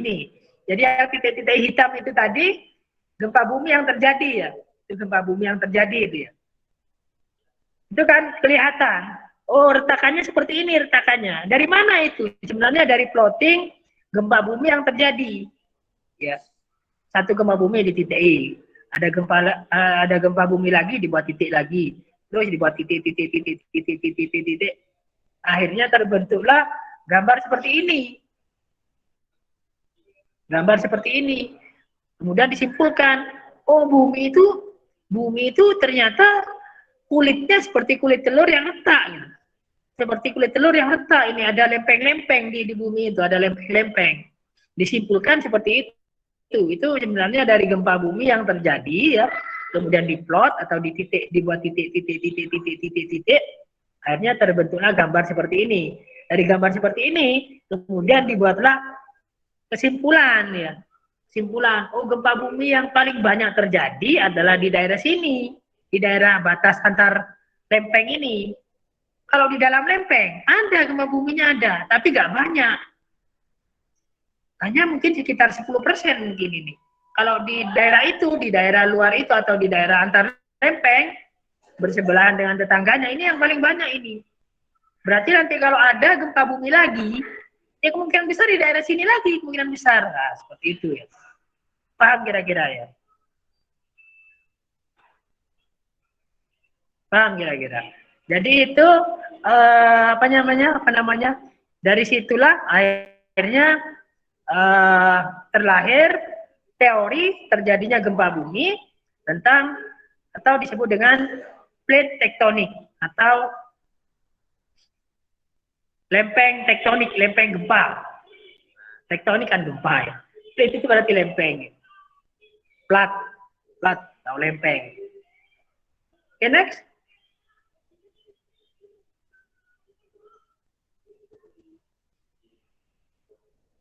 ini. Jadi yang titik-titik hitam itu tadi gempa bumi yang terjadi ya. Itu gempa bumi yang terjadi itu ya. Itu kan kelihatan. Oh, retakannya seperti ini retakannya. Dari mana itu? Sebenarnya dari plotting gempa bumi yang terjadi. Ya. Satu gempa bumi di titik I. Ada gempa bumi lagi dibuat titik lagi. Terus dibuat titik. Akhirnya terbentuklah gambar seperti ini. Gambar seperti ini. Kemudian disimpulkan, oh bumi itu ternyata kulitnya seperti kulit telur yang retak. Gitu. Seperti kulit telur yang retak. Ini ada lempeng-lempeng di bumi itu, ada lempeng-lempeng. Disimpulkan seperti itu. Itu sebenarnya dari gempa bumi yang terjadi ya. Kemudian diplot atau dibuat titik. Akhirnya terbentuklah gambar seperti ini. Dari gambar seperti ini, kemudian dibuatlah kesimpulan ya. Kesimpulan, oh gempa bumi yang paling banyak terjadi adalah di daerah sini, di daerah batas antar lempeng ini. Kalau di dalam lempeng ada gempa buminya ada, tapi nggak banyak. Hanya mungkin sekitar 10% mungkin ini. Kalau di daerah itu, di daerah luar itu atau di daerah antar lempeng bersebelahan dengan tetangganya, ini yang paling banyak ini. Berarti nanti kalau ada gempa bumi lagi, ya kemungkinan besar di daerah sini lagi, kemungkinan besar. Nah, seperti itu ya. Paham kira-kira ya? Paham kira-kira. Jadi itu apa namanya? Dari situlah akhirnya terlahir teori terjadinya gempa bumi tentang atau disebut dengan plate tektonik atau lempeng tektonik, lempeng gempa. Tektonik kan gempa ya. Plate itu berarti lempeng. Plat atau lempeng. Oke, next.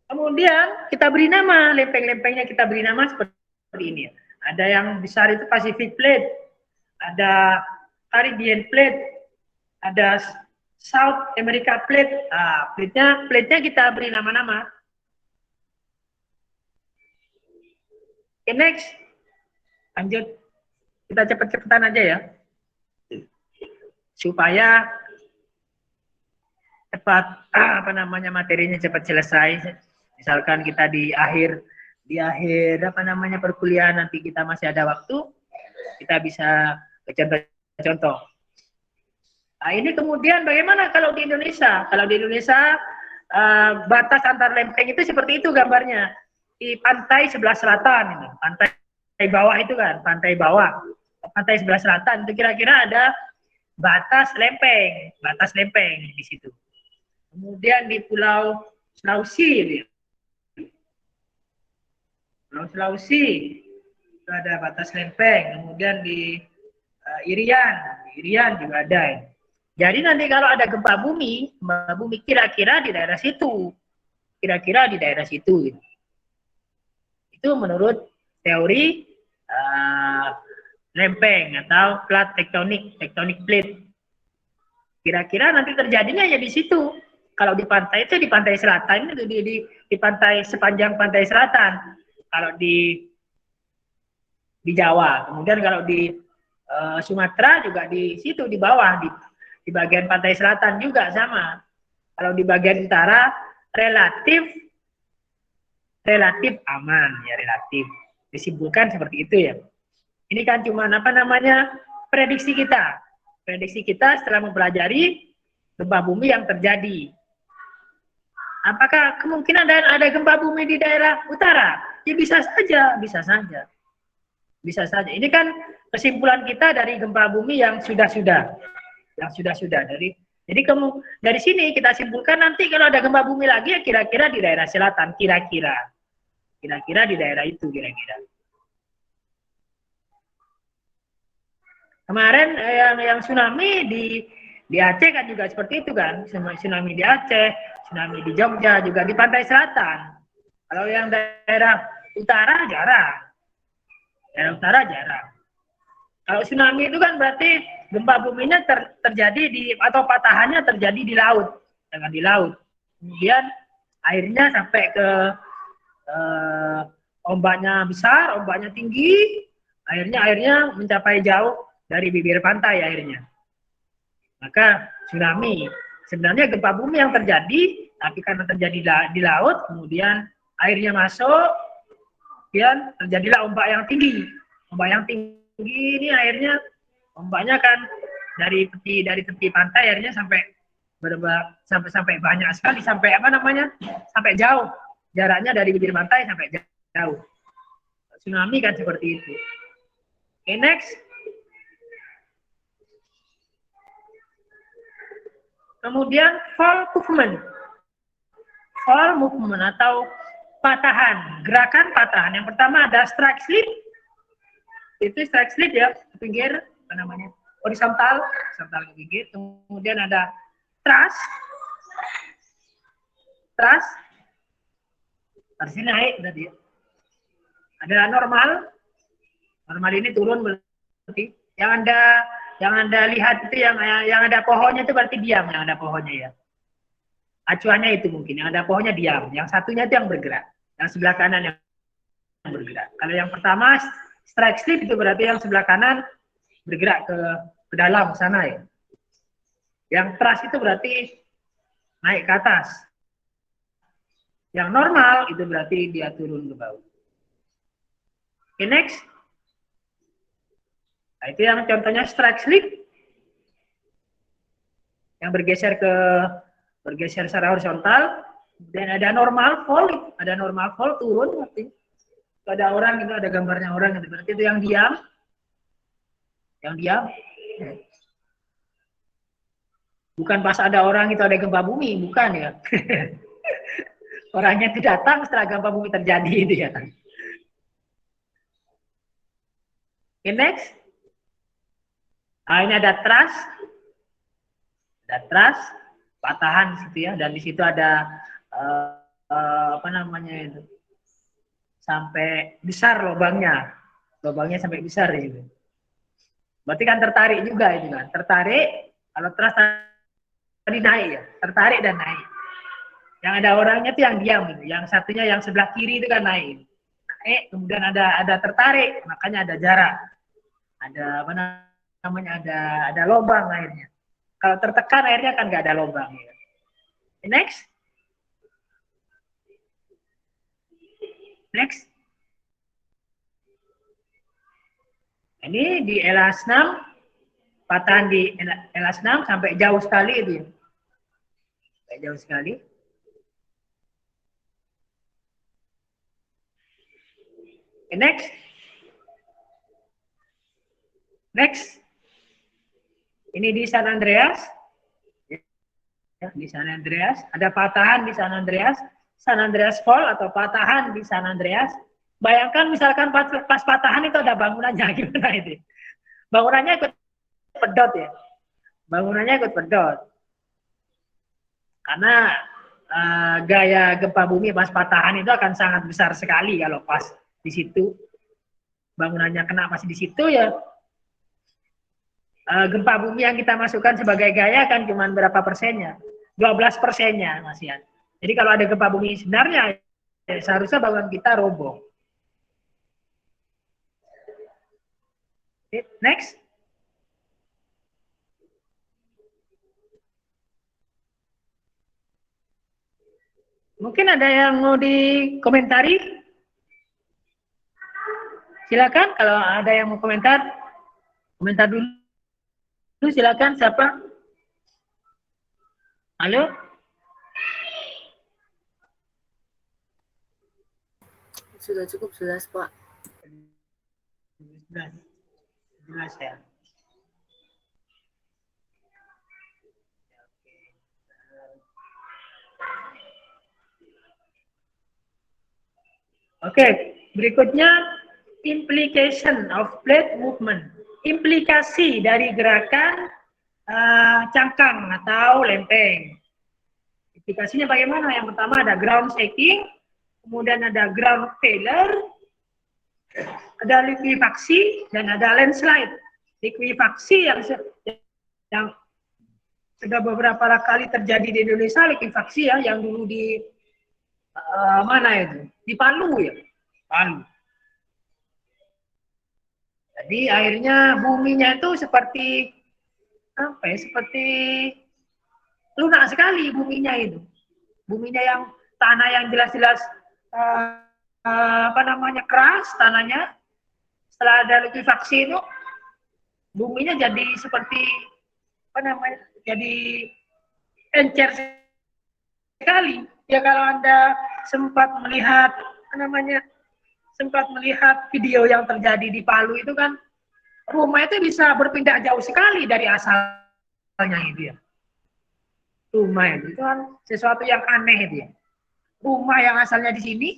Kemudian kita beri nama, lempeng-lempengnya kita beri nama seperti ini. Ada yang besar itu Pacific Plate, ada Caribbean Plate, ada South America Plate. Ah, plate-nya kita beri nama-nama. Oke, next. Lanjut. Kita cepet-cepetan aja ya. Supaya cepat materinya cepat selesai. Misalkan kita di akhir perkuliahan nanti kita masih ada waktu, kita bisa ke contoh-contoh. Nah, ini kemudian bagaimana kalau di Indonesia? Kalau di Indonesia batas antar lempeng itu seperti itu gambarnya. Di pantai sebelah selatan, pantai bawah itu kan, pantai bawah. Pantai sebelah selatan itu kira-kira ada batas lempeng di situ. Kemudian di Pulau Sulawesi, itu ada batas lempeng. Kemudian di Irian juga ada. Jadi nanti kalau ada gempa bumi kira-kira di daerah situ. Itu menurut teori lempeng atau plat tektonik plate. Kira-kira nanti terjadinya ya di situ. Kalau di pantai itu di pantai selatan itu di pantai sepanjang pantai selatan. Kalau di Jawa. Kemudian kalau di Sumatera juga di situ di bawah di bagian pantai selatan juga sama. Kalau di bagian utara relatif aman ya, relatif. Disimpulkan seperti itu ya. Ini kan cuma prediksi kita. Prediksi kita setelah mempelajari gempa bumi yang terjadi. Apakah kemungkinan ada gempa bumi di daerah utara? Ya bisa saja. Ini kan kesimpulan kita dari gempa bumi yang sudah-sudah. Dari sini kita simpulkan nanti kalau ada gempa bumi lagi ya kira-kira di daerah selatan, kira-kira di daerah itu kira-kira. Kemarin yang tsunami di Aceh kan juga seperti itu kan, tsunami di Aceh, tsunami di Jogja juga di pantai selatan. Kalau yang daerah utara jarang. Kalau tsunami itu kan berarti gempa buminya terjadi atau patahannya terjadi di laut, Kemudian airnya sampai ke ombaknya besar, ombaknya tinggi, airnya mencapai jauh dari bibir pantai airnya. Maka tsunami. Sebenarnya gempa bumi yang terjadi, tapi karena terjadi di laut, kemudian airnya masuk, kemudian terjadilah ombak yang tinggi. Ombak yang tinggi ini airnya, ombaknya kan dari tepi pantai airnya sampai banyak sekali, sampai sampai jauh. Jaraknya dari bibir pantai sampai jauh. Tsunami kan seperti itu. Okay, next. Kemudian fall movement. Fall movement atau patahan, gerakan patahan. Yang pertama ada strike slip. Itu strike slip ya, ke pinggir, horizontal ke pinggir. Kemudian ada thrust. Harus naik berarti ya. Ada normal ini turun berarti. Yang anda lihat itu yang ada pohonnya itu berarti diam, yang ada pohonnya ya. Acuannya itu mungkin, yang ada pohonnya diam. Yang satunya itu yang bergerak. Yang sebelah kanan yang bergerak. Kalau yang pertama strike slip itu berarti yang sebelah kanan bergerak ke dalam sana ya. Yang thrust itu berarti naik ke atas. Yang normal itu berarti dia turun ke bawah. Okay, next. Nah, itu yang contohnya strike slip. Yang bergeser secara horizontal. Dan ada normal fall turun berarti. Ada orang itu, ada gambarnya orang itu berarti itu yang diam. Bukan pas ada orang itu ada gempa bumi, bukan ya. Orangnya itu datang setelah gempa bumi terjadi itu ya. Okay, next. Nah, ini ada thrust. Patahan di situ ya, dan di situ ada itu. Sampai besar lubangnya sampai besar gitu. Berarti kan tertarik juga itu kan. Tertarik, kalau thrust tadi naik ya, tertarik dan naik. Yang ada orangnya itu yang diam gitu. Yang satunya yang sebelah kiri itu kan naik. Kemudian ada tertarik, makanya ada jarak. Ada ada lubang airnya. Kalau tertekan airnya kan nggak ada lubang ya. Next. Ini di LH6, patahan di LH6 sampai jauh sekali itu ya. Sampai jauh sekali. Next. Ini di San Andreas. Ya, di San Andreas. Ada patahan di San Andreas. San Andreas Fall atau patahan di San Andreas. Bayangkan misalkan pas patahan itu ada bangunannya, gimana itu? Bangunannya ikut pedot ya. Karena gaya gempa bumi pas patahan itu akan sangat besar sekali kalau pas di situ. Bangunannya kena masih di situ ya. Gempa bumi yang kita masukkan sebagai gaya kan cuma berapa persennya? 12%-nya masih ada. Jadi kalau ada gempa bumi sebenarnya seharusnya bangunan kita roboh. Okay, next. Mungkin ada yang mau dikomentari? Silakan kalau ada yang mau komentar dulu. Silakan, siapa? Halo? Sudah cukup jelas, Pak. Jelas ya. Oke, berikutnya implication of plate movement. Implikasi dari gerakan cangkang atau lempeng. Implikasinya bagaimana? Yang pertama ada ground shaking, kemudian ada ground failure, ada likuifaksi, dan ada landslide. Likuifaksi yang sudah beberapa kali terjadi di Indonesia, likuifaksi ya, yang dulu di Mana itu? Di Palu ya, Palu. Jadi akhirnya buminya itu seperti apa ya? Seperti lunak sekali buminya itu. Buminya yang tanah yang jelas-jelas apa namanya keras tanahnya. Setelah ada likuifaksi itu buminya jadi seperti apa namanya? Jadi encer sekali. Ya kalau Anda sempat melihat apa namanya? Sempat melihat video yang terjadi di Palu itu kan rumah itu bisa berpindah jauh sekali dari asalnya itu ya. Rumah itu kan sesuatu yang aneh itu ya. Rumah yang asalnya di sini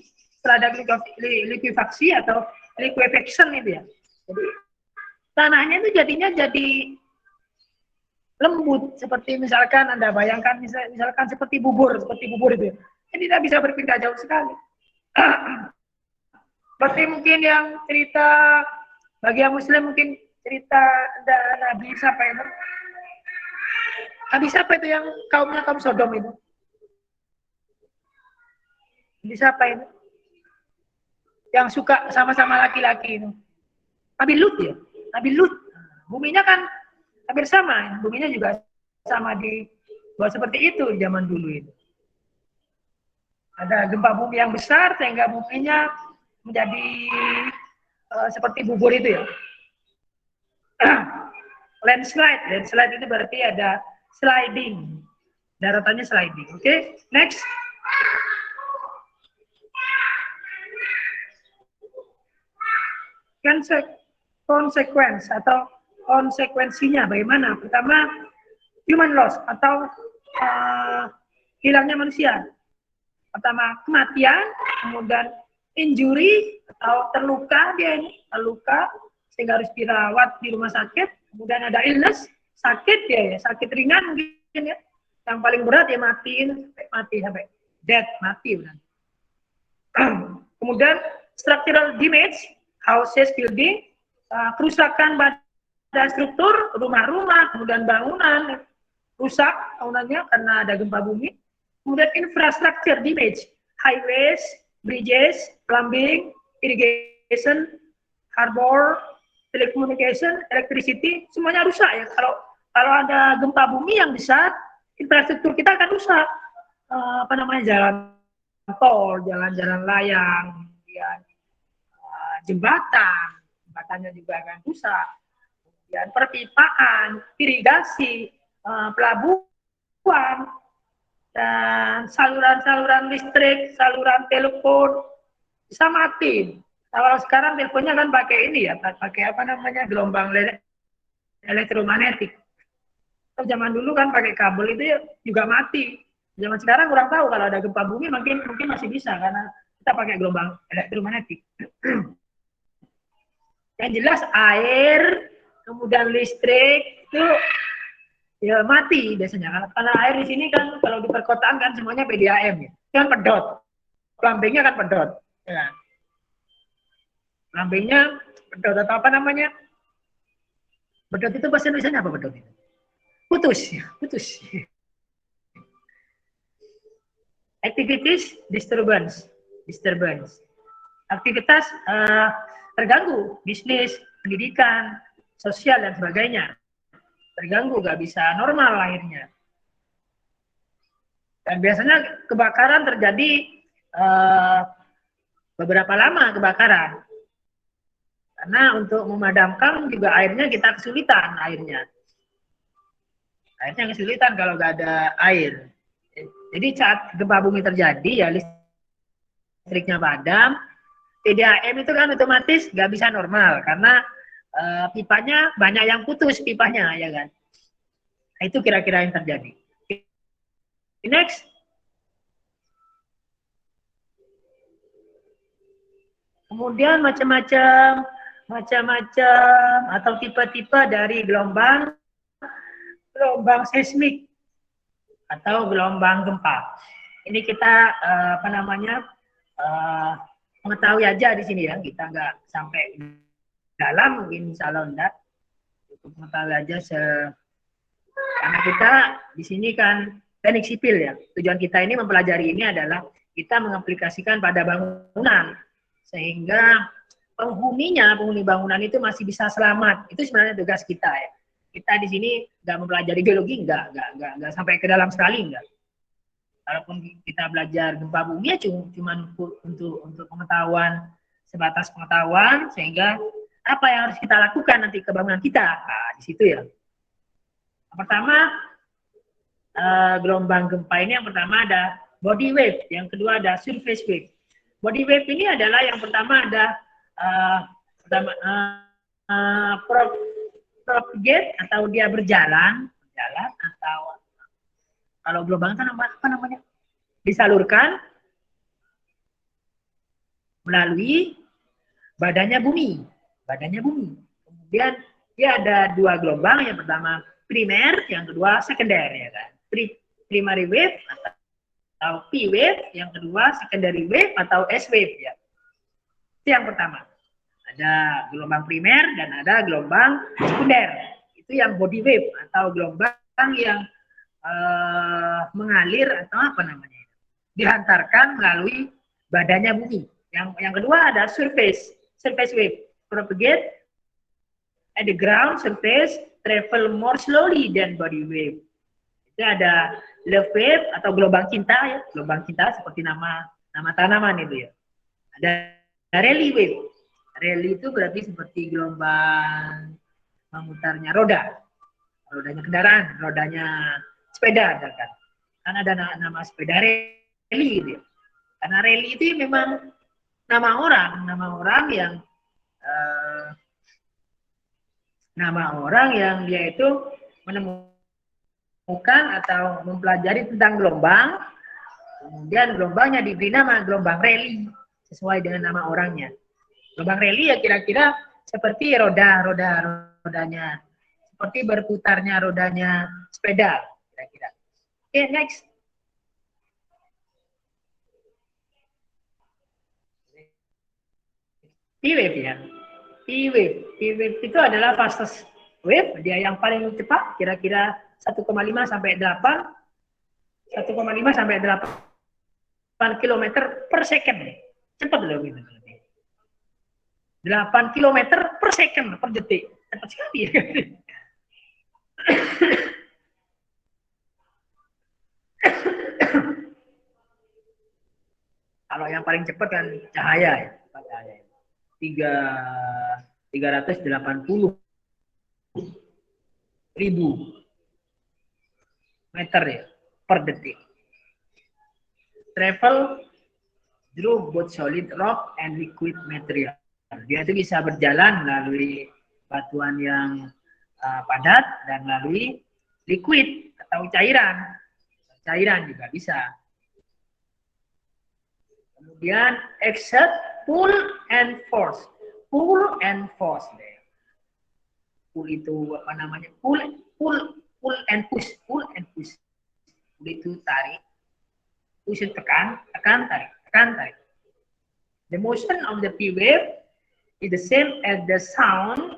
setelah ada likuifaksi atau liquefaction itu ya. Jadi tanahnya itu jadinya jadi lembut seperti misalkan Anda bayangkan misalkan seperti bubur itu. Ya. Jadi tidak bisa berpindah jauh sekali. Seperti mungkin yang cerita bagi yang muslim mungkin cerita Nabi siapa itu? Nabi siapa itu yang kaumnya kaum Sodom itu? Nabi siapa itu? Yang suka sama-sama laki-laki itu. Nabi Lut ya? Nabi Lut. Buminya kan hampir sama. Buminya juga sama di buat seperti itu zaman dulu itu. Ada gempa bumi yang besar sehingga buminya menjadi seperti bubur itu ya. Landslide itu berarti ada sliding. Daratannya sliding. Oke, next. Konsekuensi atau konsekuensinya bagaimana? Pertama, human loss atau hilangnya manusia. Pertama, kematian, kemudian injury atau terluka sehingga harus dirawat di rumah sakit. Kemudian ada illness, sakit ya, sakit ringan mungkin ya. Yang paling berat ya mati sampai death, mati udah. Kemudian structural damage, houses, building, kerusakan pada struktur rumah-rumah, kemudian bangunan rusak bangunannya karena ada gempa bumi. Kemudian infrastructure damage, highways, bridges, plumbing, irrigation, harbor, telecommunication, electricity, semuanya rusak ya. Kalau ada gempa bumi yang besar, infrastruktur kita akan rusak. Apa namanya jalan tol, jalan-jalan layang, kemudian jembatannya juga akan rusak. Kemudian perpipaan, irigasi, pelabuhan, dan saluran-saluran listrik, saluran telepon bisa mati. Kalau sekarang teleponnya kan pakai ini ya, pakai apa namanya gelombang elektromagnetik. Kalau zaman dulu kan pakai kabel itu ya juga mati. Zaman sekarang kurang tahu kalau ada gempa bumi mungkin masih bisa karena kita pakai gelombang elektromagnetik. Yang jelas air, kemudian listrik itu ya mati biasanya karena air di sini kan kalau di perkotaan kan semuanya PDAM ya kan pedot, plumbingnya kan pedot ya. Plumbingnya pedot atau apa namanya pedot itu bahasa Indonesia apa pedot itu putus activities disturbance aktivitas terganggu bisnis pendidikan sosial dan sebagainya terganggu, nggak bisa normal lahirnya. Dan biasanya kebakaran terjadi beberapa lama kebakaran. Karena untuk memadamkan juga airnya kita kesulitan airnya. Airnya kesulitan kalau nggak ada air. Jadi saat gempa bumi terjadi ya listriknya padam, PDAM itu kan otomatis nggak bisa normal karena pipanya banyak yang putus pipanya ya kan. Nah, itu kira-kira yang terjadi. Next. Kemudian macam-macam atau tipe-tipe dari gelombang seismik atau gelombang gempa. Ini kita apa namanya mengetahui aja di sini ya, kita nggak sampai dalam mungkin insya Allah enggak. Untuk mengetahui aja karena kita di sini kan teknik sipil ya. Tujuan kita ini mempelajari ini adalah kita mengaplikasikan pada bangunan sehingga penghuni bangunan itu masih bisa selamat. Itu sebenarnya tugas kita ya. Kita di sini nggak mempelajari geologi, nggak sampai ke dalam sekali, nggak. Kalaupun kita belajar gempa bumi ya cuma untuk pengetahuan, sebatas pengetahuan, sehingga apa yang harus kita lakukan nanti ke bangunan kita. Nah, di situ ya. Yang pertama, gelombang gempa ini yang pertama ada body wave, yang kedua ada surface wave. Body wave ini adalah yang pertama ada propagate atau dia berjalan atau kalau gelombang itu apa namanya? Disalurkan melalui badannya bumi. Kemudian dia ada dua gelombang, yang pertama primer, yang kedua sekunder ya kan. Primary wave atau P wave, yang kedua secondary wave atau S wave ya. Itu yang pertama. Ada gelombang primer dan ada gelombang sekunder. Itu yang body wave atau gelombang yang mengalir atau apa namanya, dihantarkan melalui badannya bumi. Yang kedua ada surface wave, propagate at the ground surface, travel more slowly than body wave. Itu ada love wave atau gelombang cinta ya, gelombang cinta seperti nama tanaman itu ya. Ada rally wave. Rally itu berarti seperti gelombang memutarnya rodanya kendaraan, rodanya sepeda kan ada nama sepeda rally gitu ya. Karena rally itu memang nama orang yang dia itu menemukan atau mempelajari tentang gelombang, kemudian gelombangnya diberi nama gelombang rally sesuai dengan nama orangnya. Gelombang rally ya kira-kira seperti rodanya, seperti berputarnya rodanya sepeda kira-kira. Oke, next. P-wave ya. P-wave itu adalah fastest wave, dia yang paling cepat, kira-kira 1,5 sampai 8 km per second. Cepat loh gitu. 8 km per second per detik. Cepat sekali ya. Kalau yang paling cepat kan cahaya ya. 380.000 meter ya per detik. Travel through both solid rock and liquid material. Dia itu bisa berjalan melalui batuan yang padat dan melalui liquid atau cairan. Cairan juga bisa. Kemudian exert, pull and force. Pull and force. Pull itu apa namanya? Pull and push. Pull and push. Pull itu tarik. Push itu tekan, tarik. The motion of the P wave is the same as the sound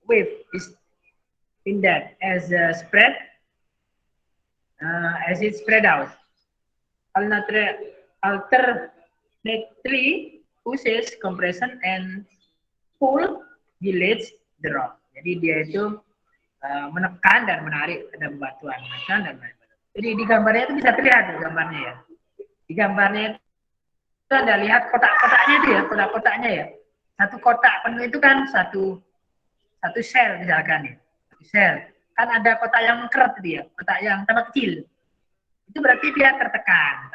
wave is in that as it spread out. Alternately pushes, compression and pull delays the rock. Jadi dia itu menekan dan menarik ada batuan, Jadi di gambarnya itu bisa terlihat gambarnya ya. Di gambarnya itu Anda lihat kotak-kotaknya itu ya, kotak-kotaknya ya. Satu kotak penuh itu kan satu sel misalkan ya. Satu sel. Kan ada kotak yang mengkeret dia, kotak yang tambah kecil. Itu berarti dia tertekan.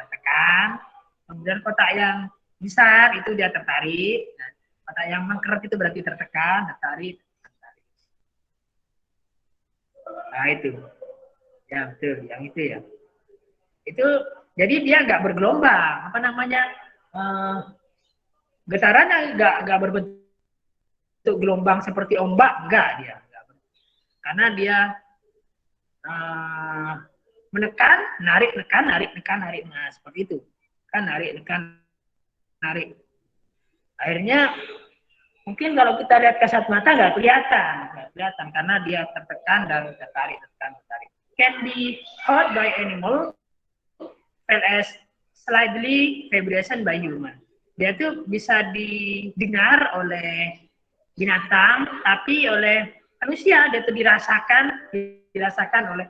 Kemudian kotak yang besar itu dia tertarik. Nah, kotak yang mengkeret itu berarti tertekan, tertarik. Nah itu. Ya betul, yang itu ya. Itu jadi dia nggak bergelombang, apa namanya? Getarannya nggak berbentuk gelombang seperti ombak, enggak dia. Karena dia menekan, narik, narik. Nah, seperti itu. Kan narik. Akhirnya mungkin kalau kita lihat kasat mata nggak kelihatan karena dia tertekan dan tertarik. Can be heard by animal, felt as slightly vibration by human. Dia tuh bisa didengar oleh binatang, tapi oleh manusia dia tuh dirasakan oleh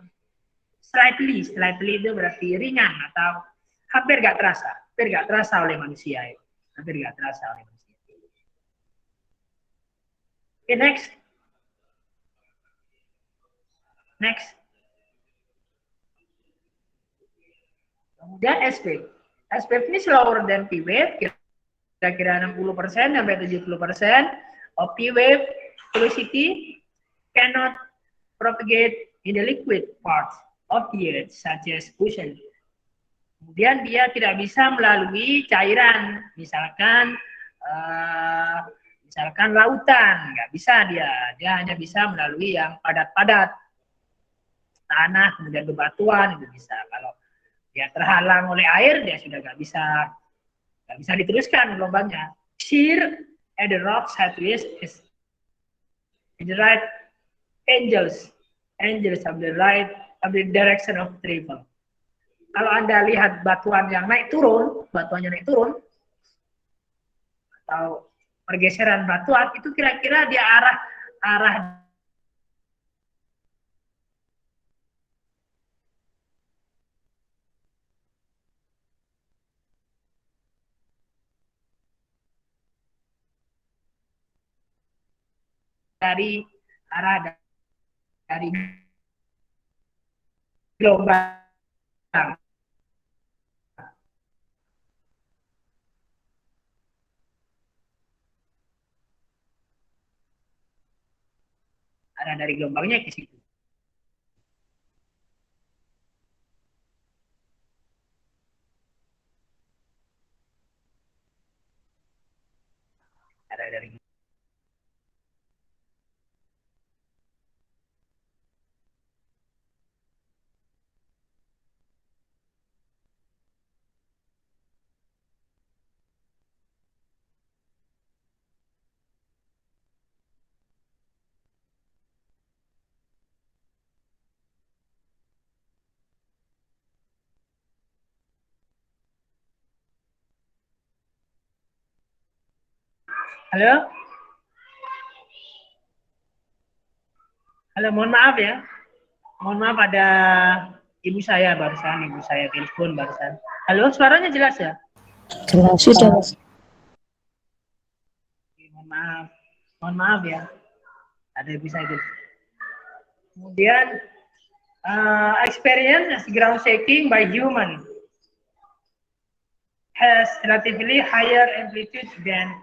slightly itu berarti ringan atau hampir nggak terasa oleh manusia. Hampir nggak terasa oleh manusia. Okay, next. Kemudian S-wave. S-wave ini slower than P-wave, kira-kira 60% sampai 70% of P-wave velocity cannot propagate in the liquid parts of the earth, such as ocean. Kemudian dia tidak bisa melalui cairan, misalkan lautan, nggak bisa dia hanya bisa melalui yang padat-padat, tanah, kemudian bebatuan itu bisa. Kalau dia terhalang oleh air, dia sudah nggak bisa diteruskan gelombangnya. Shear at the rock surface is in the right angles of the direction of travel. Kalau Anda lihat batuannya naik turun, atau pergeseran batuan, itu kira-kira dia arah dari gelombang. Arah dari gelombangnya ke situ. Arah dari Halo? Halo, mohon maaf ya. Mohon maaf, ada ibu saya telepon barusan. Halo, suaranya jelas ya? Jelas sudah. Mohon maaf ya. Ada ibu saya telepon. Kemudian experience ground shaking by human has relatively higher amplitude than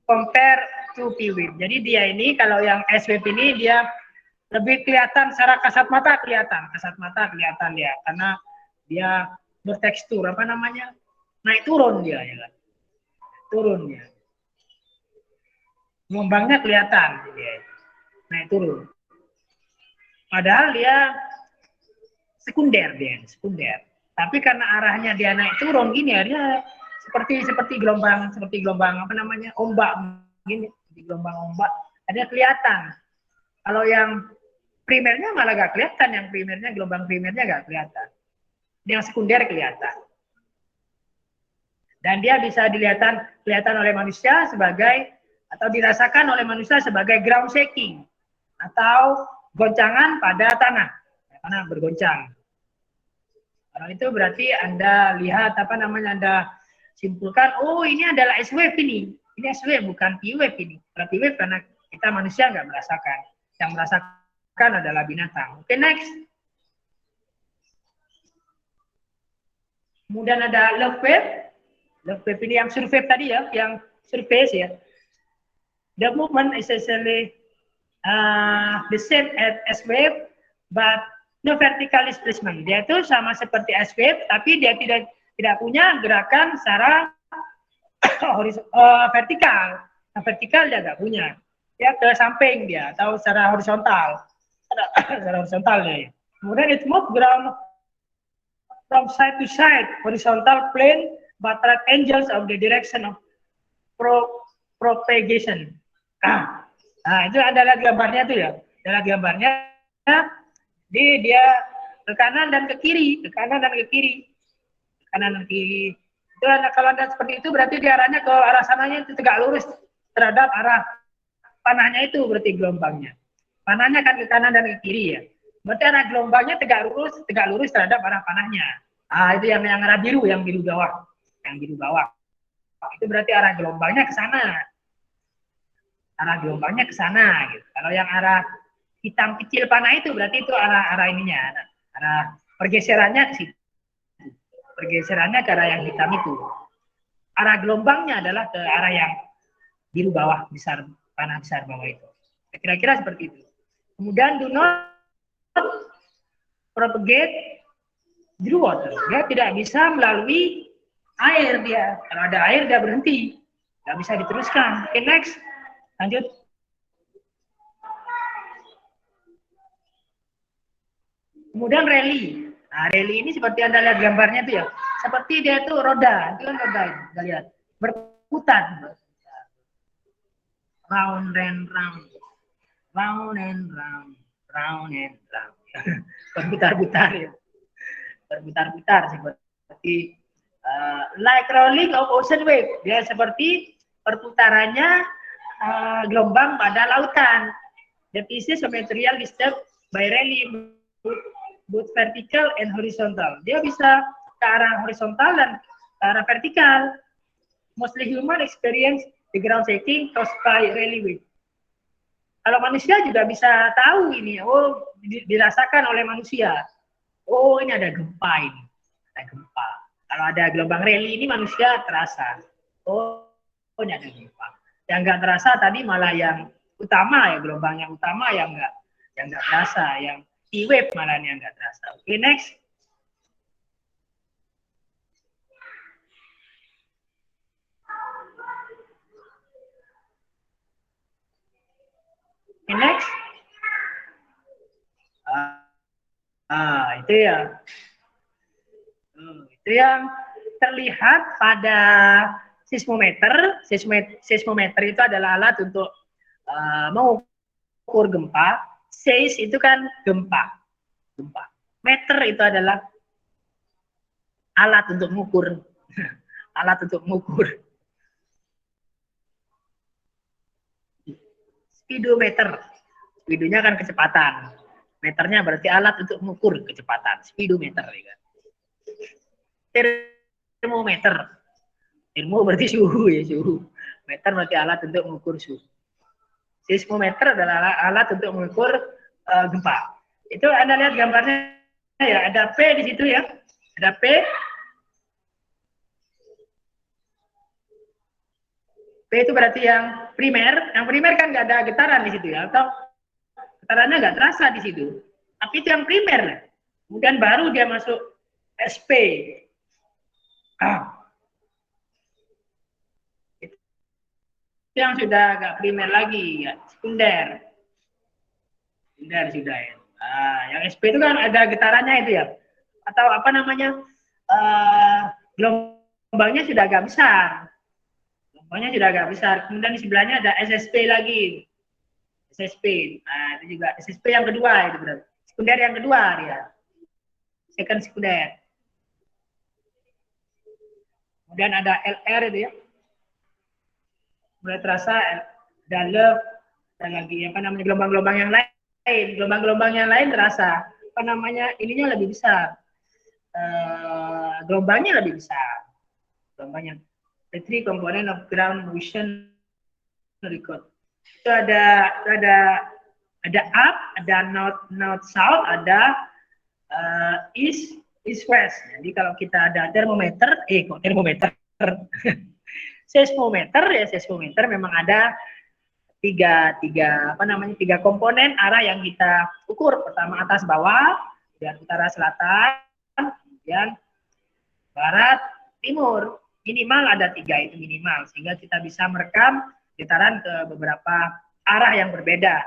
compare to P-wave. Jadi dia ini, kalau yang S-wave ini dia lebih kelihatan secara kasat mata kelihatan dia, karena dia bertekstur naik turun dia, ya kan? Turun dia. Gelombangnya kelihatan dia, naik turun. Padahal dia sekunder. Tapi karena arahnya dia naik turun gini, dia seperti gelombang ombak gini, di gelombang ombak ada kelihatan. Kalau yang primernya malah gak kelihatan, gelombang primernya gak kelihatan, yang sekunder kelihatan. Dan dia bisa kelihatan oleh manusia atau dirasakan oleh manusia sebagai ground shaking atau goncangan pada tanah bergoncang. Kalau itu berarti Anda lihat Anda simpulkan, oh ini adalah S-wave ini S-wave bukan P-wave ini. Kalau P-wave karena kita manusia nggak merasakan, yang merasakan adalah binatang. Oke, next. Kemudian ada love wave. Love wave ini yang surface tadi ya, yang surface ya. The movement is essentially the same as S-wave, but no vertical displacement. Dia itu sama seperti S-wave, tapi dia tidak punya gerakan secara vertikal. Nah, vertikal dia nggak punya. Dia ke samping dia, atau secara horizontal. Secara horizontal ya. Kemudian it move ground from side to side, horizontal plane, but right angles of the direction of propagation. Nah, itu adalah gambarnya tuh ya. Adalah gambarnya. Dia ke kanan dan ke kiri, kanan dan kiri. Itu kalau ada seperti itu berarti dia arahnya ke arah sananya itu tegak lurus terhadap arah panahnya itu berarti gelombangnya. Panahnya kan ke kanan dan ke kiri ya. Berarti arah gelombangnya tegak lurus terhadap arah panahnya. Itu yang arah biru, yang biru bawah. Yang biru bawah. Itu berarti arah gelombangnya ke sana. Arah gelombangnya ke sana gitu. Kalau yang arah hitam kecil panah itu berarti itu arah ininya. Arah pergeserannya ke situ. Pergeserannya ke arah yang hitam itu. Arah gelombangnya adalah ke arah yang biru bawah, besar, panah besar bawah itu. Kira-kira seperti itu. Kemudian do not propagate through water. Dia tidak bisa melalui air dia. Kalau ada air dia berhenti. Nggak bisa diteruskan. Oke, next. Lanjut. Kemudian rally. Nah, rally ini seperti Anda lihat gambarnya itu ya. Seperti dia itu roda. Itu kan roda ini. Kita lihat. Berputar. Round and round. Round and round. Round and round. Berputar-putar ya. Berputar-putar seperti like rolling of ocean wave. Dia seperti perputarannya gelombang pada lautan. The pieces of material disturbed by rally both vertical and horizontal. Dia bisa ke arah horizontal dan ke arah vertikal. Mostly human experience the ground shaking caused by rally wave. Kalau manusia juga bisa tahu ini, dirasakan oleh manusia. Oh, ini ada gempa ini. Ada gempa. Kalau ada gelombang rally ini manusia terasa. Oh, ini ada gempa. Yang nggak terasa tadi malah yang utama ya, gelombang yang utama yang nggak terasa, yang E-wave malah yang nggak terasa. Oke, next. Okay, next. Itu ya. Itu yang terlihat pada seismometer. Seismometer itu adalah alat untuk mengukur gempa. Seis itu kan gempa. Meter itu adalah alat untuk mengukur. Alat untuk mengukur. Speedometer. Speedonya kan kecepatan. Meternya berarti alat untuk mengukur kecepatan. Speedometer. Ya. Termometer. Termo berarti suhu ya, suhu. Meter berarti alat untuk mengukur suhu. Seismometer adalah alat untuk mengukur gempa. Itu Anda lihat gambarnya ya, ada P di situ ya. Ada P. P itu berarti yang primer. Yang primer kan nggak ada getaran di situ ya, atau getarannya nggak terasa di situ. Tapi itu yang primer. Kemudian baru dia masuk SP. Itu yang sudah agak primer lagi, ya. Sekunder. Sekunder sudah ya. Yang SP itu kan ada getarannya itu ya. Atau apa namanya, gelombangnya sudah agak besar. Gelombangnya sudah agak besar. Kemudian di sebelahnya ada SSP lagi. SSP. Nah, itu juga SSP yang kedua itu berarti. Sekunder yang kedua dia. Second sekunder. Kemudian ada LR itu ya. Mulai terasa ada dan lagi apa namanya gelombang-gelombang yang lain. Gelombang-gelombang yang lain terasa apa namanya ininya lebih besar. Gelombangnya lebih besar. Gelombangnya. The three component of ground motion record. Itu ada up, ada north south, ada east west. Jadi kalau kita ada termometer, seismometer memang ada tiga komponen arah yang kita ukur. Pertama atas bawah, kemudian utara selatan, kemudian barat timur. Minimal ada 3 itu minimal, sehingga kita bisa merekam getaran ke beberapa arah yang berbeda.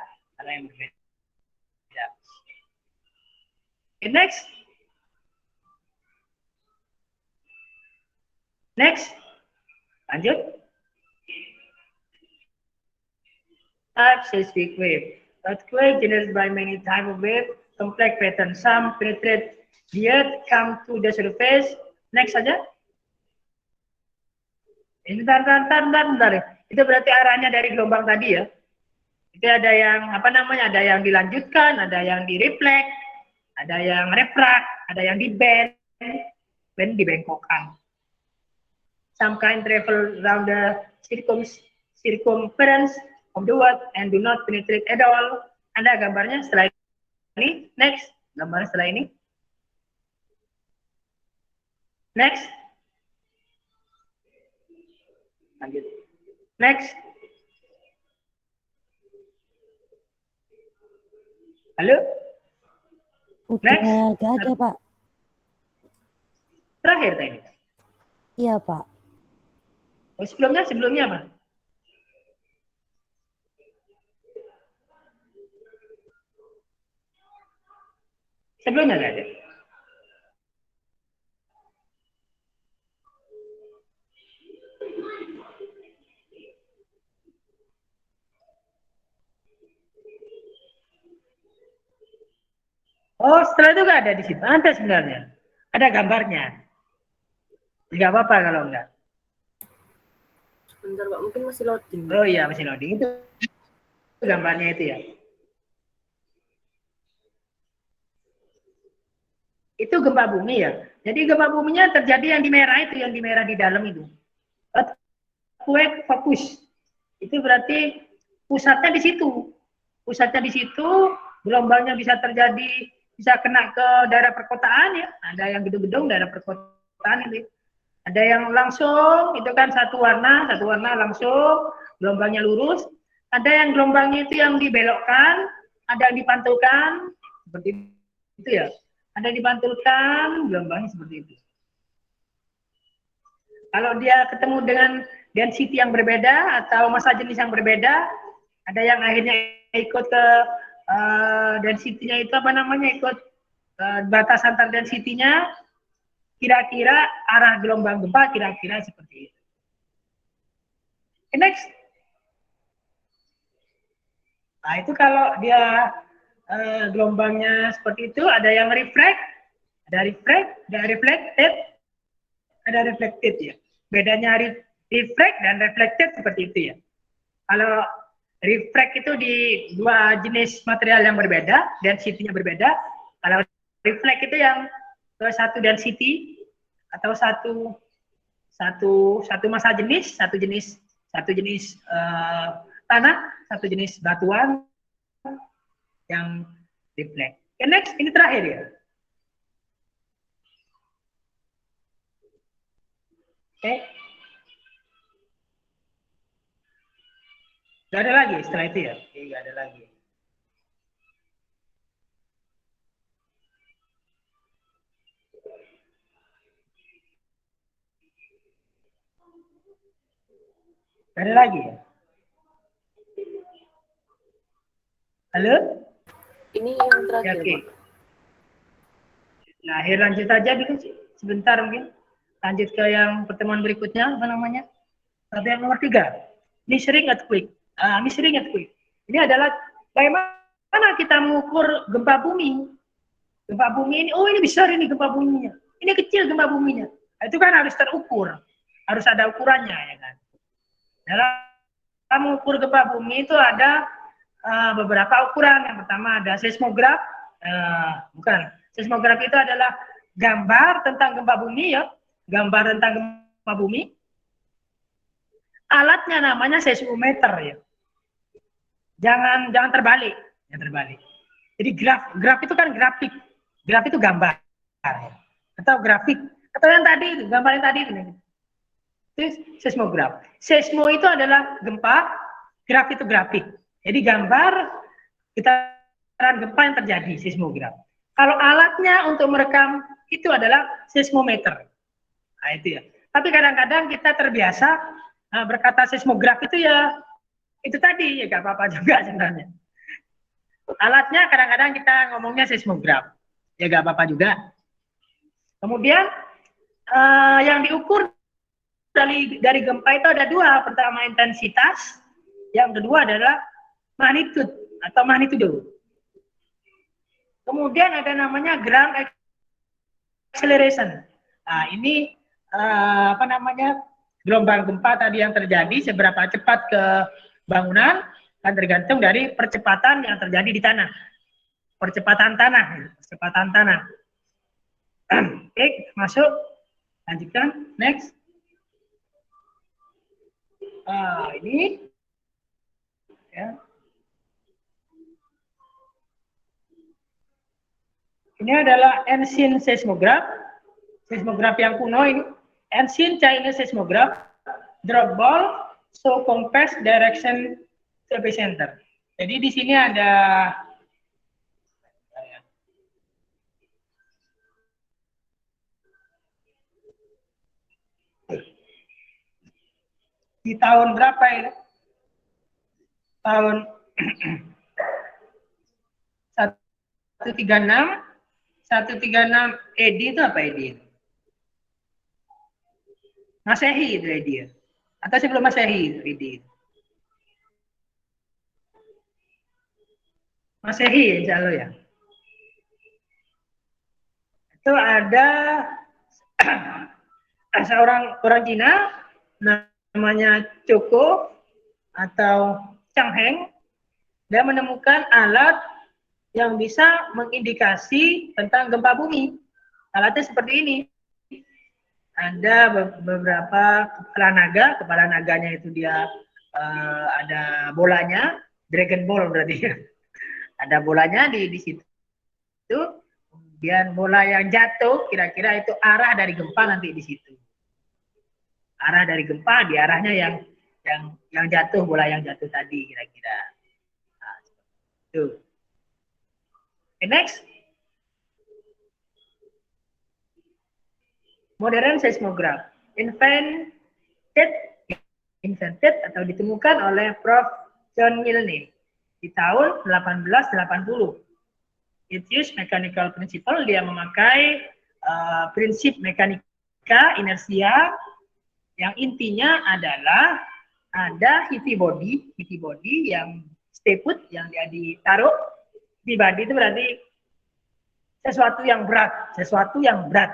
Okay, next. Lanjut. Type seismic wave. Earthquake generated by many type of wave, complex pattern. Some penetrate the earth, come to the surface, Next saja. Ini bentar. Itu berarti arahnya dari gelombang tadi ya. Itu ada yang apa namanya? Ada yang dilanjutkan, ada yang direfleks, ada yang refrak, ada yang di bend dibengkokkan. Some kind travel around the circumference of the world and do not penetrate at all. Ada gambarnya setelah ini. Next, gambar setelah ini. Next. Lanjut. Next. Halo? Udah gak ada, Pak. Terakhir tadi. Iya, Pak. Oh, sebelumnya apa? Sebelumnya nggak ada. Oh, setelah itu nggak ada di situ. Ada sebenarnya. Ada gambarnya. Nggak apa-apa kalau enggak. Bentar Pak, mungkin masih loading. Oh iya, masih loading. Itu gambarnya itu ya. Itu gempa bumi ya. Jadi gempa buminya terjadi yang di merah itu, yang di merah di dalam itu. Earthquake fokus. Itu berarti pusatnya di situ. Pusatnya di situ, gelombangnya bisa terjadi, bisa kena ke daerah perkotaan ya. Ada yang gedung-gedung daerah perkotaan itu. Ada yang langsung, itu kan satu warna langsung, gelombangnya lurus. Ada yang gelombangnya itu yang dibelokkan, ada yang dipantulkan, seperti itu ya. Ada yang dipantulkan, gelombangnya seperti itu. Kalau dia ketemu dengan density yang berbeda atau massa jenis yang berbeda, ada yang akhirnya ikut ke density-nya itu apa namanya, ikut batas antar density-nya, kira-kira arah gelombang gempa kira-kira seperti itu. Okay, next. Nah, itu kalau dia gelombangnya seperti itu, ada yang reflect, ada reflected, ada reflected ya. Bedanya reflect dan reflected seperti itu ya. Kalau reflect itu di dua jenis material yang berbeda, density-nya berbeda. Kalau reflect itu yang satu density atau satu massa jenis, satu jenis tanah, satu jenis batuan yang reflect. Okay, next, ini terakhir ya. Oke. Okay. Gak ada lagi setelah itu ya? Oke, gak ada lagi. Gak ada lagi ya? Halo? Ini yang terakhir, Ya, oke. Pak. Nah, lanjut aja dulu sebentar mungkin. Lanjut ke yang pertemuan berikutnya, apa namanya? Tapi yang nomor 3. Measuring earthquake. Measuring earthquake. Ini adalah bagaimana kita mengukur gempa bumi. Gempa bumi ini, oh ini besar ini gempa buminya. Ini kecil gempa buminya. Nah, itu kan harus terukur. Harus ada ukurannya ya kan. Dalam mengukur gempa bumi itu ada beberapa ukuran. Yang pertama ada seismograf. Seismograf itu adalah gambar tentang gempa bumi ya. Gambar tentang gempa bumi. Alatnya namanya seismometer ya. Jangan terbalik, Jadi graf itu kan grafik. Graf itu gambar ya. Atau grafik. Atau yang tadi itu, gambar yang tadi itu. Itu seismograf. Seismo itu adalah gempa, graf itu grafik. Jadi gambar getaran gempa yang terjadi, seismograf. Kalau alatnya untuk merekam itu adalah seismometer. Nah, itu ya. Tapi kadang-kadang kita terbiasa berkata seismograf itu ya itu tadi ya gak apa-apa juga sebenarnya. Alatnya kadang-kadang kita ngomongnya seismograf. Ya gak apa-apa juga. Kemudian yang diukur dari gempa itu ada dua. Pertama intensitas, yang kedua adalah magnitude atau magnitudo. Kemudian ada namanya ground acceleration. Nah, ini apa namanya, gelombang gempa tadi yang terjadi, seberapa cepat ke bangunan kan tergantung dari percepatan yang terjadi di tanah. Percepatan tanah. Oke, masuk. Lanjutkan, next. Ini ya. Ini adalah ancient seismograph. Seismograph yang kuno ini. Ancient Chinese seismograph. Drop ball show compass direction epicenter. Jadi di sini ada di tahun berapa ini? Tahun 136 ED itu apa ED? Masehi itu ED ya? Atau sebelum Masehi itu ED? Masehi insya Allah ya. Itu ada seorang orang Cina namanya Choco atau Chang Heng. Dia menemukan alat yang bisa mengindikasi tentang gempa bumi. Alatnya seperti ini. Ada beberapa kepala naganya itu dia ada bolanya, Dragon Ball berarti. Ada bolanya di situ. Kemudian bola yang jatuh, kira-kira itu arah dari gempa nanti di situ. Arah dari gempa di arahnya yang jatuh, bola yang jatuh tadi kira-kira. Nah, itu. Okay, next. Modern seismograph. Invented atau ditemukan oleh Prof. John Milne di tahun 1880. It use mechanical principle, dia memakai prinsip mekanika inersia yang intinya adalah ada heavy body yang stay put, yang dia ditaruh. Heavy body itu berarti sesuatu yang berat.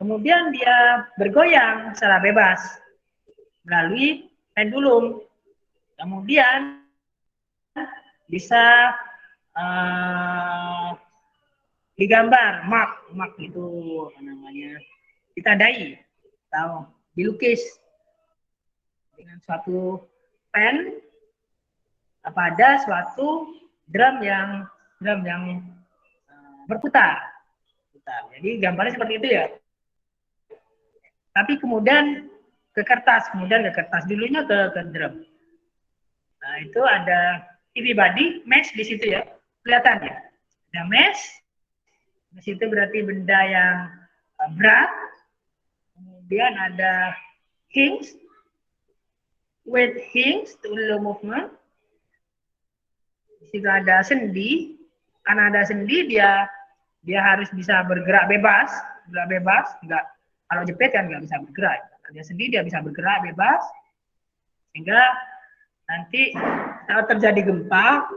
Kemudian dia bergoyang secara bebas melalui pendulum. Kemudian bisa digambar, mark itu apa namanya, ditandai atau dilukis dengan suatu pen pada suatu drum yang berputar. Jadi gambarnya seperti itu ya. Tapi kemudian ke kertas dulunya ke drum. Nah, itu ada heavy body, mesh di situ ya. Kelihatan ya. Ada mesh. Di situ berarti benda yang berat. Kemudian ada hinge. With hinge to low movement. Di situ ada sendi. Karena ada sendi dia harus bisa bergerak bebas, enggak, kalau jepit kan nggak bisa bergerak. Kalau dia sendi dia bisa bergerak bebas, sehingga nanti kalau terjadi gempa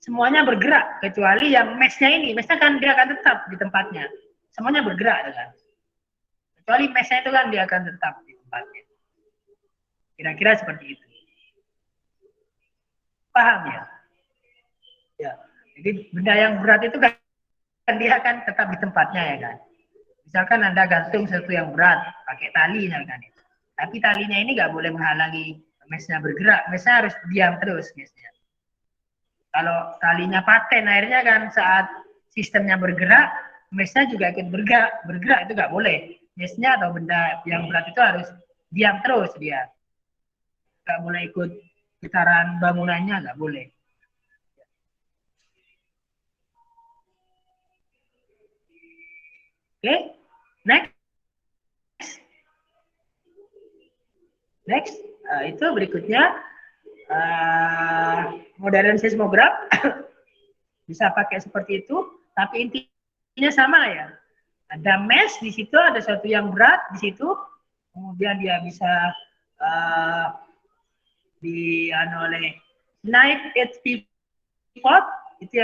semuanya bergerak kecuali yang meshnya ini. Meshnya kan dia akan tetap di tempatnya, semuanya bergerak kan. Kecuali meshnya itu kan dia akan tetap di tempatnya. Kira-kira seperti itu. Paham ya? Ya. Jadi benda yang berat itu kan dia akan tetap di tempatnya ya kan. Misalkan Anda gantung sesuatu yang berat pakai tali misalkan itu. Tapi talinya ini nggak boleh menghalangi mesnya bergerak. Mesnya harus diam terus mesnya. Kalau talinya paten akhirnya kan saat sistemnya bergerak, mesnya juga ikut bergerak itu nggak boleh. Mesnya atau benda yang berat itu harus diam terus dia. Nggak boleh ikut getaran bangunannya, nggak boleh. Oke, next. Itu berikutnya modern seismograph bisa pakai seperti itu, tapi intinya sama ya. Ada mesh di situ, ada sesuatu yang berat di situ, kemudian dia bisa oleh knife edge pivot itu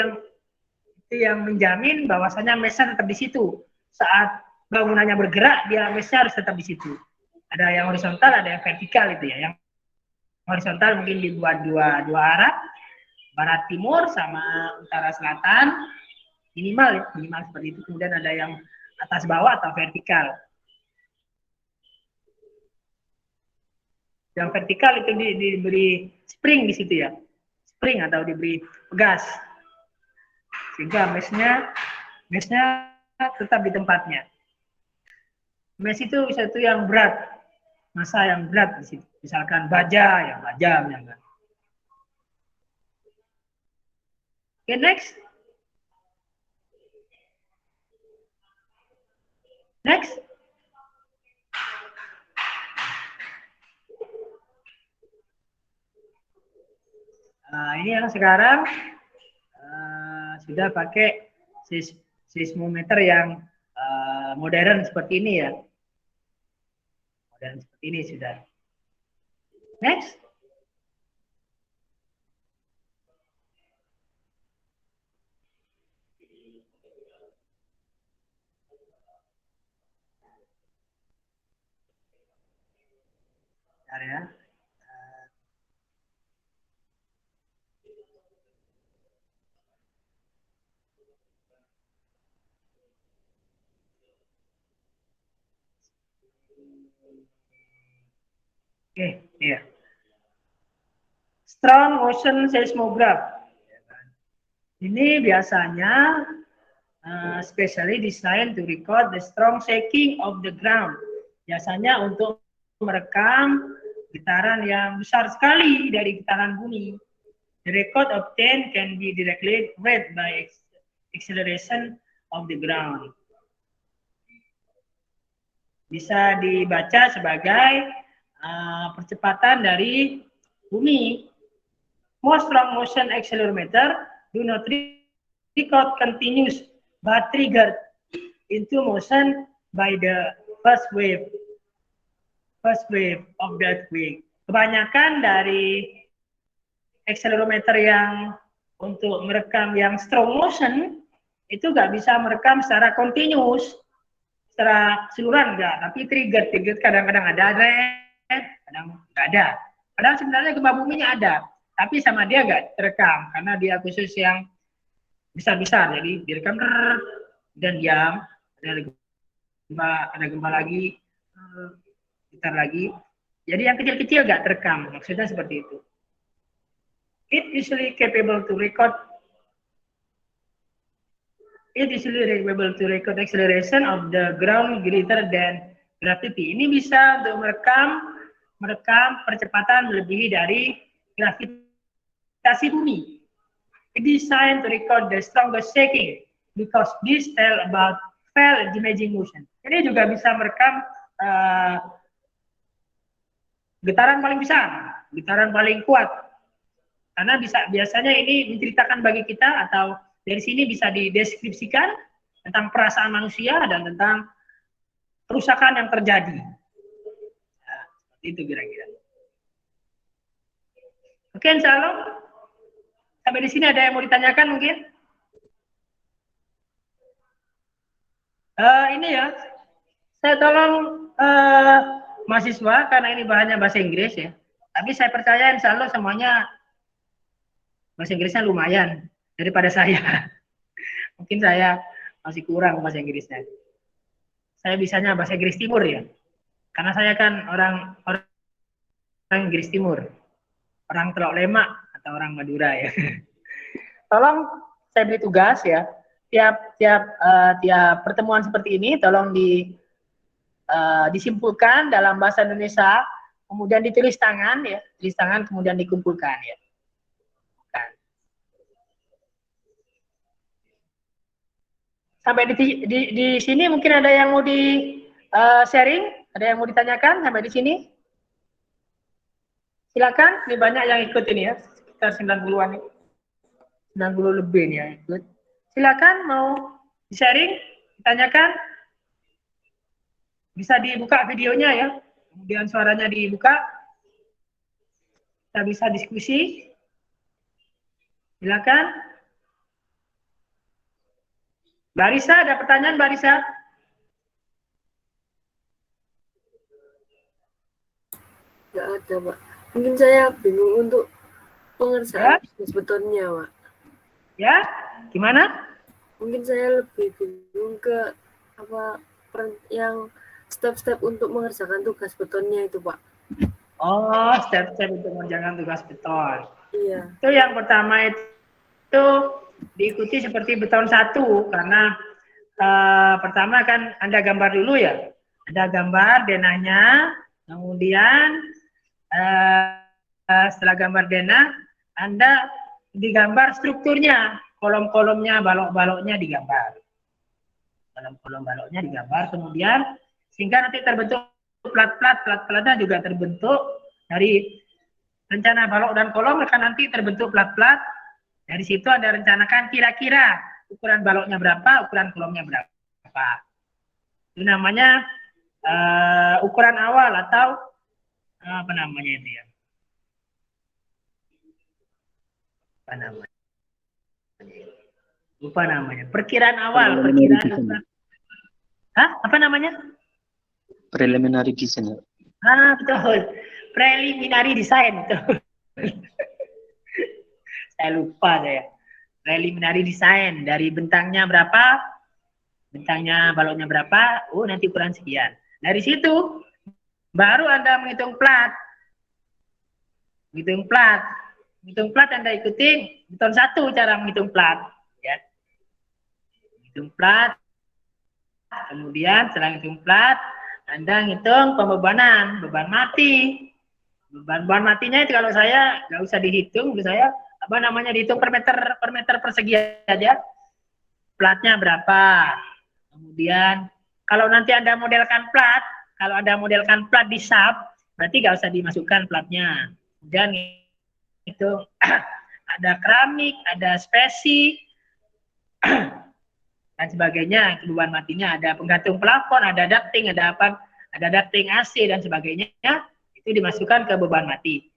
yang menjamin bahwasanya meshnya tetap di situ. saat bangunannya bergerak, dia mesh-nya harus tetap di situ. Ada yang horizontal, ada yang vertikal itu ya. Yang horizontal mungkin dibuat dua arah, barat timur sama utara selatan, minimal ya, minimal seperti itu. Kemudian ada yang atas bawah atau vertikal. Yang vertikal itu diberi spring di situ ya, spring atau diberi pegas, sehingga mesh-nya tetap di tempatnya. Mesh itu satu yang berat, massa yang berat di situ. Misalkan baja, misalkan. Okay, next. Next. Ini yang sekarang sudah pakai seismometer yang modern seperti ini ya. Modern seperti ini sudah. Next. Bentar ya. Oke, iya. Strong motion seismograph. Ini biasanya specially designed to record the strong shaking of the ground. Biasanya untuk merekam getaran yang besar sekali dari getaran bumi. The record obtained can be directly read by acceleration of the ground. Bisa dibaca sebagai percepatan dari bumi. Most strong motion accelerometer do not record continuous but triggered into motion by the first wave of the earthquake. Kebanyakan dari accelerometer yang untuk merekam yang strong motion itu nggak bisa merekam secara continuous, secara keseluruhan enggak, tapi trigger kadang-kadang ada, kadang nggak ada. Padahal sebenarnya gempa buminya ada, tapi sama dia nggak terekam karena dia khusus yang besar-besar, jadi direkam dan diam, ada gempa lagi, gitar lagi. Jadi yang kecil-kecil nggak terekam, maksudnya seperti itu. It usually capable to record acceleration of the ground greater than gravity. Ini bisa untuk merekam percepatan melebihi dari gravitasi bumi. It is designed to record the strongest shaking because this tell about fell damaging motion. Ini juga bisa merekam getaran paling besar, getaran paling kuat. Karena biasanya ini menceritakan bagi kita atau dari sini bisa dideskripsikan tentang perasaan manusia dan tentang kerusakan yang terjadi. Nah, seperti itu kira-kira. Oke, insya Allah. Sampai di sini ada yang mau ditanyakan mungkin? Ini ya, saya tolong mahasiswa karena ini bahannya bahasa Inggris ya. Tapi saya percaya insya Allah semuanya bahasa Inggrisnya lumayan daripada saya. Mungkin saya masih kurang bahasa Inggrisnya. Saya bisanya bahasa Inggris Timur ya. Karena saya kan orang Inggris Timur. Orang Teluk Lemak atau orang Madura ya. Tolong saya beri tugas ya. Tiap pertemuan seperti ini tolong disimpulkan dalam bahasa Indonesia, kemudian ditulis tangan ya, tulis tangan kemudian dikumpulkan ya. Sampai di sini mungkin ada yang mau di sharing, ada yang mau ditanyakan sampai di sini? Silakan, ini banyak yang ikut ini ya, sekitar 90-an, 90 lebih nih yang ikut. Silakan mau di sharing, ditanyakan, bisa dibuka videonya ya, kemudian suaranya dibuka, kita bisa diskusi. Silakan. Mbak Risa, ada pertanyaan Mbak Risa? ada, Pak. Mungkin saya bingung untuk Ya, pengerjaan tugas betonnya, Pak. ya, gimana? Mungkin saya lebih bingung ke apa yang step-step untuk mengerjakan tugas betonnya itu, Pak. Oh, step-step untuk mengerjakan tugas beton. Iya. Itu yang pertama itu diikuti seperti beton 1 karena pertama kan Anda gambar dulu ya. Ada gambar denahnya, kemudian setelah gambar denah, Anda digambar strukturnya, kolom-kolomnya, balok-baloknya digambar. Kolom-kolom baloknya digambar, kemudian sehingga nanti terbentuk plat-platnya juga terbentuk dari rencana balok dan kolom akan nanti terbentuk plat-plat. Dari situ Anda rencanakan kira-kira ukuran baloknya berapa, ukuran kolomnya berapa. Itu namanya ukuran awal atau apa namanya itu ya? Apa namanya? Lupa namanya. Perkiraan awal, perkiraan ukuran. Hah? Apa namanya? Preliminary design. Betul. Preliminary design, betul. Saya lupa saya. Preliminary design dari bentangnya berapa, bentangnya baloknya berapa, oh nanti ukuran sekian. Dari situ baru Anda menghitung plat. Menghitung plat. Menghitung plat Anda ikuti beton 1 cara menghitung plat, ya. Menghitung plat. Kemudian setelah menghitung plat, Anda ngitung pembebanan, beban mati. Beban matinya itu kalau saya nggak usah dihitung, menurut saya apa namanya dihitung per meter persegi aja. Platnya berapa? Kemudian kalau nanti Anda modelkan plat, kalau Anda modelkan plat di sub, berarti nggak usah dimasukkan platnya. Kemudian itu ada keramik, ada spesi, dan sebagainya. Beban matinya ada penggantung plafon, ada ducting, ada apa, ada ducting AC dan sebagainya. Itu dimasukkan ke beban mati.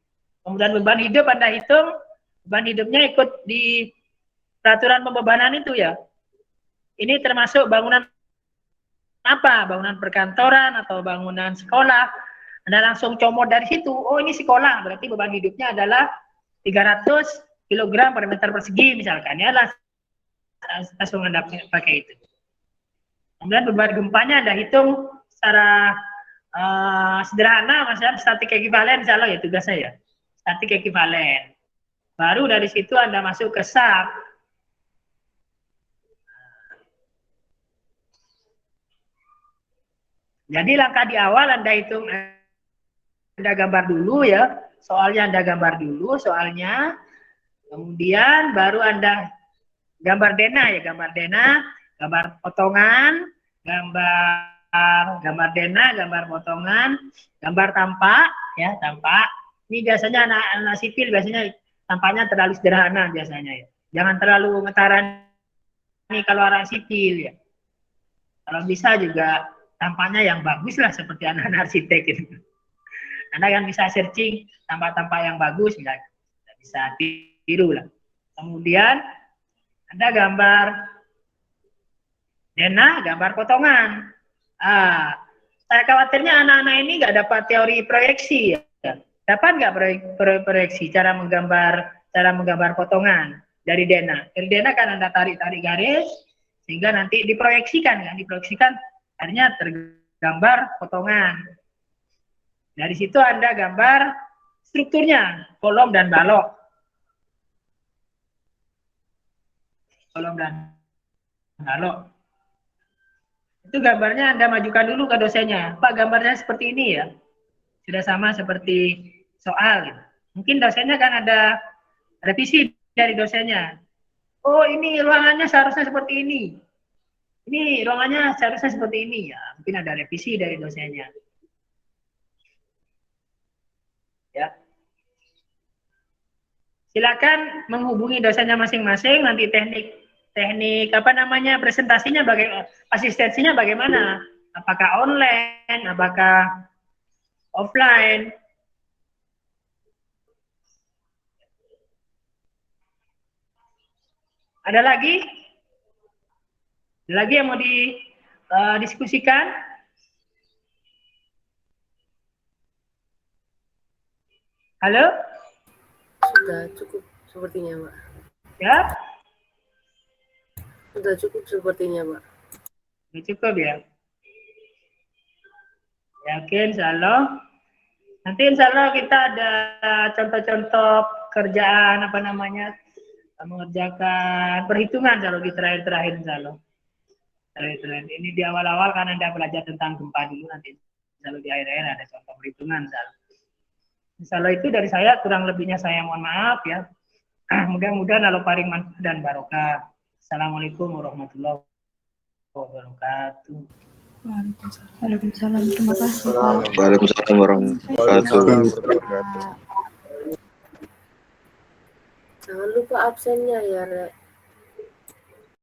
Kemudian beban hidup Anda hitung, beban hidupnya ikut di peraturan pembebanan itu ya. Ini termasuk bangunan apa? Bangunan perkantoran atau bangunan sekolah. Anda langsung comot dari situ. Oh, ini sekolah, berarti beban hidupnya adalah 300 kg per meter persegi misalkan. Ya, langsung Anda pakai itu. Kemudian beban gempanya Anda hitung secara sederhana, misalnya statik ekivalen misalnya ya tugas saya. Statik ekivalen. Baru dari situ Anda masuk ke sub. Jadi langkah di awal Anda hitung, Anda gambar dulu ya, soalnya Anda gambar dulu soalnya, kemudian baru Anda gambar denah ya, gambar denah, gambar potongan, gambar denah, gambar potongan, gambar tampak ya, tampak. Ini biasanya anak-anak sipil biasanya tampaknya terlalu sederhana biasanya ya. Jangan terlalu ngetaran nih kalau orang sipil ya. Kalau bisa juga tampaknya yang bagus lah seperti anak-anak arsitek gitu. Anda kan bisa searching tampak-tampak yang bagus, nggak bisa tiru lah. Kemudian Anda gambar denah, gambar potongan. Saya khawatirnya anak-anak ini nggak dapat teori proyeksi ya. Dapat nggak proyeksi cara menggambar potongan dari denah? Dari denah kan Anda tarik-tarik garis sehingga nanti diproyeksikan akhirnya tergambar potongan. Dari situ Anda gambar strukturnya, kolom dan balok. Kolom dan balok. Itu gambarnya Anda majukan dulu ke dosennya. Pak, gambarnya seperti ini ya. Sudah sama seperti soal. Gitu. Mungkin dosennya kan ada revisi dari dosennya. Oh, ini ruangannya seharusnya seperti ini. Ini ruangannya seharusnya seperti ini ya. Mungkin ada revisi dari dosennya. Ya. Silakan menghubungi dosennya masing-masing, nanti teknik apa namanya presentasinya asistensinya bagaimana? Apakah online, apakah offline? Ada lagi? Ada lagi yang mau didiskusikan? Halo? Sudah cukup sepertinya, Pak. Ya? Sudah cukup sepertinya, Pak. Udah cukup ya? Yakin, insya Allah. Nanti insya Allah kita ada contoh-contoh kerjaan apa namanya, mengerjakan perhitungan kalau di terakhir insya Allah. Terakhir. Ini di awal-awal kan Anda belajar tentang gempa dulu, nanti insya Allah di akhir-akhir ada contoh perhitungan insya Allah. Insya Allah itu dari saya, kurang lebihnya saya mohon maaf ya. Mudah-mudahan Allah paling manfaat dan barokah. Assalamualaikum warahmatullahi wabarakatuh. Waalaikumsalam. Terima kasih, Pak. Waalaikumsalam warahmatullahi wabarakatuh. Jangan lupa absennya ya, Rek.